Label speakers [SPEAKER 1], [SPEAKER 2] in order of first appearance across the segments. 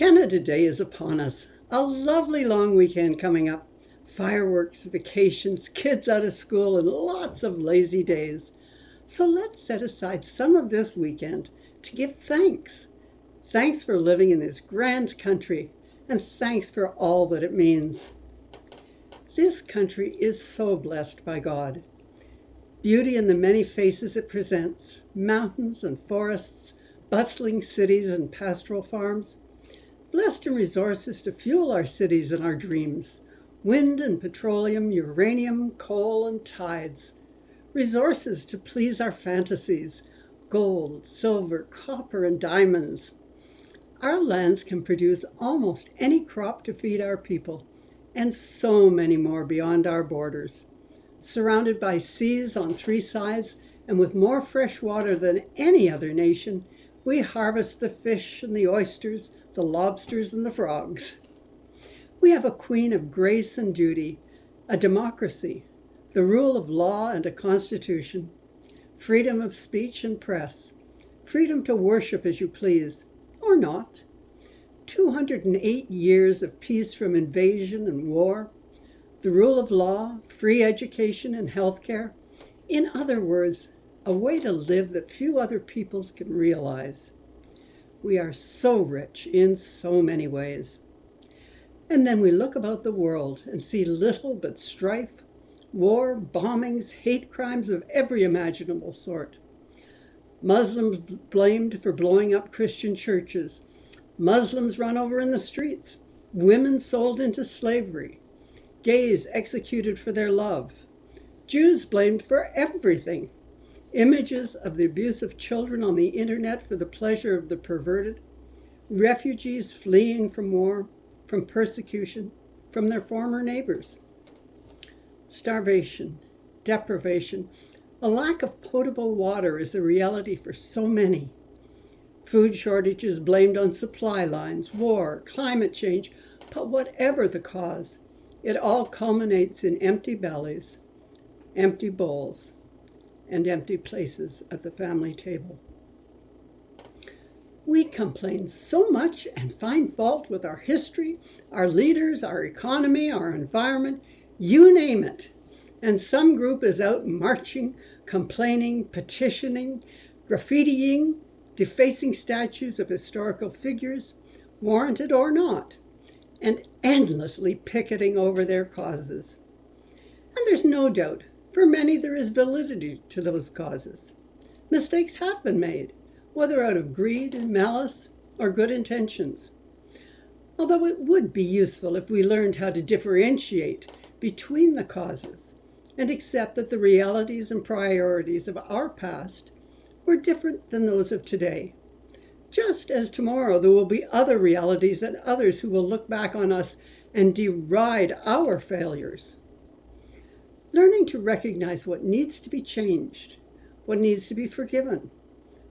[SPEAKER 1] Canada Day is upon us. A lovely long weekend coming up. Fireworks, vacations, kids out of school, and lots of lazy days. So let's set aside some of this weekend to give thanks. Thanks for living in this grand country, and thanks for all that it means. This country is so blessed by God. Beauty in the many faces it presents, mountains and forests, bustling cities and pastoral farms. Blessed in resources to fuel our cities and our dreams, wind and petroleum, uranium, coal and tides. Resources to please our fantasies, gold, silver, copper and diamonds. Our lands can produce almost any crop to feed our people, and so many more beyond our borders. Surrounded by seas on three sides and with more fresh water than any other nation, we harvest the fish and the oysters, the lobsters and the frogs. We have a queen of grace and duty, a democracy, the rule of law and a constitution, freedom of speech and press, freedom to worship as you please, or not, 208 years of peace from invasion and war, the rule of law, free education and health care. In other words, a way to live that few other peoples can realize. We are so rich in so many ways. And then we look about the world and see little but strife, war, bombings, hate crimes of every imaginable sort. Muslims blamed for blowing up Christian churches, Muslims run over in the streets, women sold into slavery, gays executed for their love, Jews blamed for everything, images of the abuse of children on the internet for the pleasure of the perverted, refugees fleeing from war, from persecution, from their former neighbors. Starvation, deprivation, a lack of potable water is a reality for so many. Food shortages blamed on supply lines, war, climate change, but whatever the cause, it all culminates in empty bellies, empty bowls, and empty places at the family table. We complain so much and find fault with our history, our leaders, our economy, our environment, you name it. And some group is out marching, complaining, petitioning, graffitiing, defacing statues of historical figures, warranted or not, and endlessly picketing over their causes. And there's no doubt, for many there is validity to those causes. Mistakes have been made, whether out of greed, malice, or good intentions. Although it would be useful if we learned how to differentiate between the causes and accept that the realities and priorities of our past were different than those of today. Just as tomorrow there will be other realities and others who will look back on us and deride our failures. Learning to recognize what needs to be changed, what needs to be forgiven,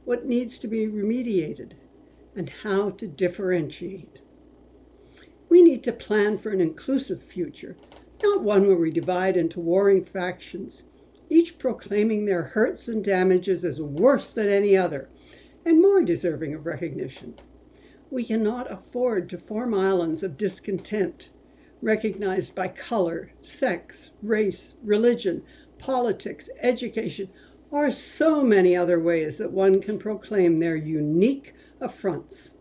[SPEAKER 1] what needs to be remediated, and how to differentiate. We need to plan for an inclusive future, not one where we divide into warring factions, each proclaiming their hurts and damages as worse than any other, and more deserving of recognition. We cannot afford to form islands of discontent, recognized by color, sex, race, religion, politics, education, or so many other ways that one can proclaim their unique affronts.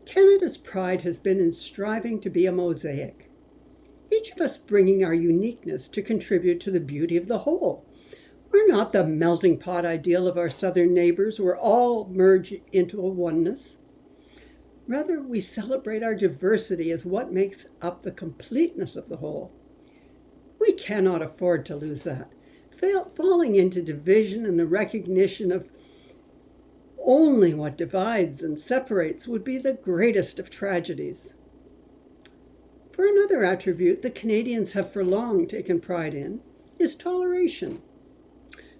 [SPEAKER 1] Canada's pride has been in striving to be a mosaic, each of us bringing our uniqueness to contribute to the beauty of the whole. We're not the melting pot ideal of our southern neighbors where all merge into a oneness. Rather, we celebrate our diversity as what makes up the completeness of the whole. We cannot afford to lose that. Falling into division and the recognition of only what divides and separates would be the greatest of tragedies. For another attribute that Canadians have for long taken pride in is toleration.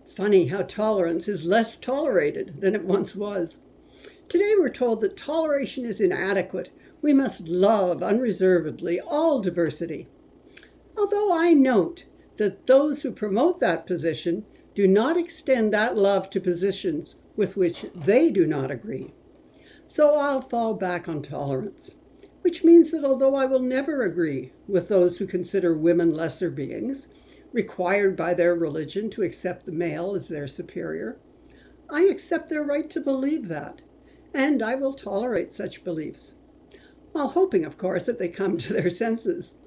[SPEAKER 1] Funny how tolerance is less tolerated than it once was. Today we're told that toleration is inadequate. We must love unreservedly all diversity. Although I note that those who promote that position do not extend that love to positions with which they do not agree. So I'll fall back on tolerance, which means that although I will never agree with those who consider women lesser beings, required by their religion to accept the male as their superior, I accept their right to believe that, and I will tolerate such beliefs, while hoping, of course, that they come to their senses.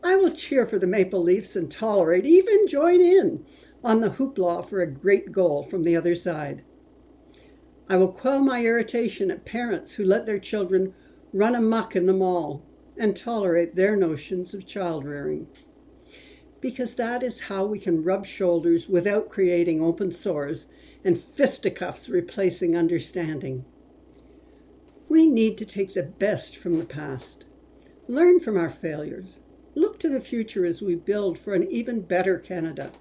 [SPEAKER 1] I will cheer for the Maple Leafs and tolerate, even join in, on the hoopla for a great goal from the other side. I will quell my irritation at parents who let their children run amok in the mall and tolerate their notions of child rearing. Because that is how we can rub shoulders without creating open sores and fisticuffs replacing understanding. We need to take the best from the past, learn from our failures, look to the future as we build for an even better Canada,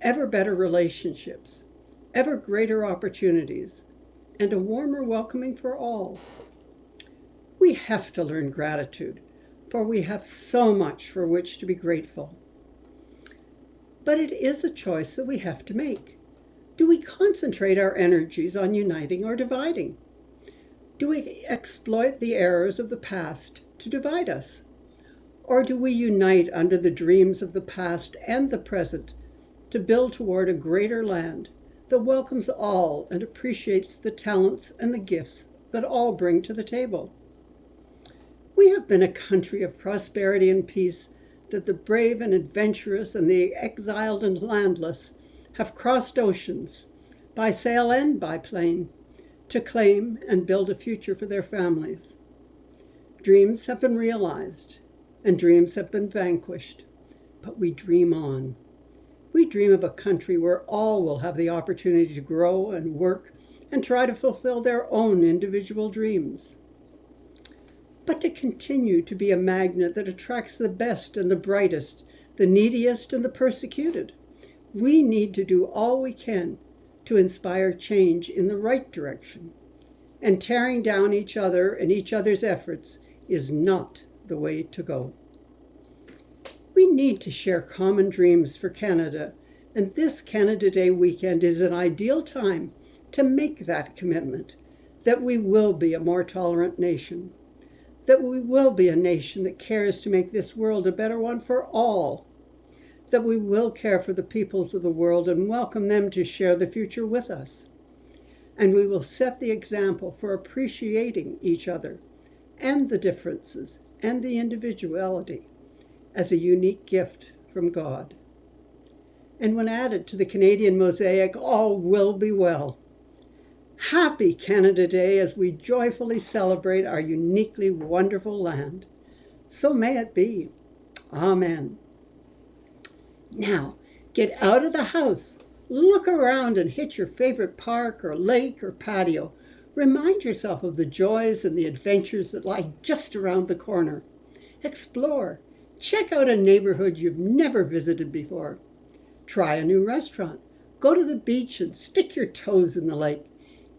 [SPEAKER 1] ever better relationships, ever greater opportunities, and a warmer welcoming for all. We have to learn gratitude, for we have so much for which to be grateful. But it is a choice that we have to make. Do we concentrate our energies on uniting or dividing? Do we exploit the errors of the past to divide us? Or do we unite under the dreams of the past and the present to build toward a greater land that welcomes all and appreciates the talents and the gifts that all bring to the table? We have been a country of prosperity and peace that the brave and adventurous and the exiled and landless have crossed oceans, by sail and by plane, to claim and build a future for their families. Dreams have been realized, and dreams have been vanquished, but we dream on. We dream of a country where all will have the opportunity to grow and work and try to fulfill their own individual dreams. But to continue to be a magnet that attracts the best and the brightest, the neediest and the persecuted, we need to do all we can to inspire change in the right direction. And tearing down each other and each other's efforts is not the way to go. We need to share common dreams for Canada, and this Canada Day weekend is an ideal time to make that commitment, that we will be a more tolerant nation, that we will be a nation that cares to make this world a better one for all, that we will care for the peoples of the world and welcome them to share the future with us, and we will set the example for appreciating each other and the differences and the individuality as a unique gift from God. And when added to the Canadian mosaic, all will be well. Happy Canada Day as we joyfully celebrate our uniquely wonderful land. So may it be. Amen. Now, get out of the house, look around and hit your favorite park or lake or patio. Remind yourself of the joys and the adventures that lie just around the corner. Explore. Check out a neighborhood you've never visited before. Try a new restaurant. Go to the beach and stick your toes in the lake.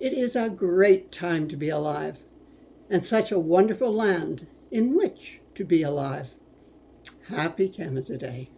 [SPEAKER 1] It is a great time to be alive, and such a wonderful land in which to be alive. Happy Canada Day.